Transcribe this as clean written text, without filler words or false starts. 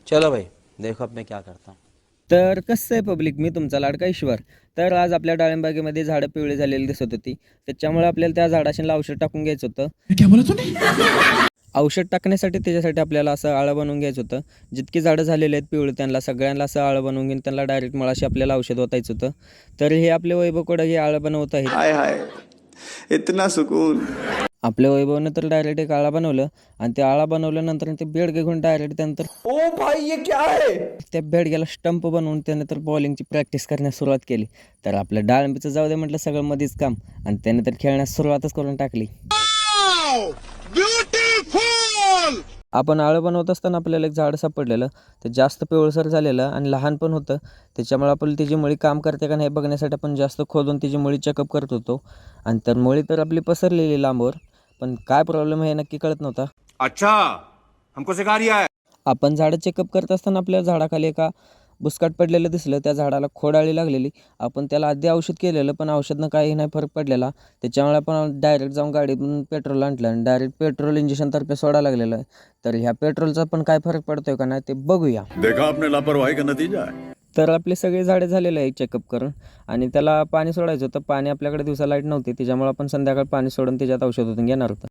चलो भाई देखो अब मैं क्या करता हूँ। तर कसं आहे पब्लिक, मी तुमचा लाडका ईश्वर. तर आज आपल्या डाळिंबागेमध्ये झाडं पिवळी झालेली दिसत होती. त्याच्यामुळे आपल्याला त्या झाडाशी औषध टाकून घ्यायचं होतं. क्या बोला तूने? औषध टाकण्यासाठी त्याच्यासाठी आपल्याला असं आळं बनवून घ्यायचं होतं. जितकी झाडं झालेली आहेत पिवळी त्यांना सगळ्यांना असं आळं बनवून घेऊन त्यांना डायरेक्ट मळाशी आपल्याला औषध ओतायचं होतं. तर हे आपले वैभव कोडे हे आळं बनवत आहेत. हाय हाय इतना सुकून. आपल्या वैभवनं तर डायरेक्ट एक आळा बनवलं आणि ते आळा बनवल्यानंतर ते बेडगे घेऊन डायरेक्ट त्यानंतर ओ भाई ये क्या है? त्या बेडग्याला स्टंप बनवून त्याने तर बॉलिंगची प्रॅक्टिस करण्यास सुरुवात केली. तर आपलं डाळिंबीचं जाऊ दे म्हटलं सगळं मध्येच काम, आणि त्याने तर खेळण्यास सुरुवातच करून टाकली. आपण आळं बनवत असताना आपल्याला एक झाड सापडलेलं. ते जास्त पिवळसर झालेलं आणि लहान पण होतं. त्याच्यामुळे आपण त्याची मुळी काम करते का नाही बघण्यासाठी आपण जास्त खोदून त्याची मुळी चेकअप करत होतो. आणि तर मुळी तर आपली पसरलेली लांबवर, पण काय प्रॉब्लेम आहे नक्की कळत नव्हता. अच्छा, हमको सिखा रिया है. आपण झाडं चेकअप करत असताना आपल्या झाडाखाली एका बुसकाट पडलेलं दिसलं. त्या झाडाला खोडाळी लागलेली. आपण त्याला आधी औषध केलेलं पण औषधनं काही नाही फरक पडलेला. त्याच्यामुळे आपण डायरेक्ट जाऊन गाडीतून पेट्रोल आणलं आणि डायरेक्ट पेट्रोल इंजेक्शनतर्फे सोडायला लागलेलं आहे. तर ह्या पेट्रोलचा पण काय फरक पडतोय का नाही ते बघूया. देखा आपने लापरवाही का नतीजा है. तर आपले सगळे झाडे झालेले आहे चेकअप करून, आणि त्याला पाणी सोडायचं होतं. पाणी आपल्याकडे दिवसा लाईट नव्हती, त्याच्यामुळे आपण संध्याकाळ पाणी सोडून त्याच्यात औषध ओतून घेणार होतं.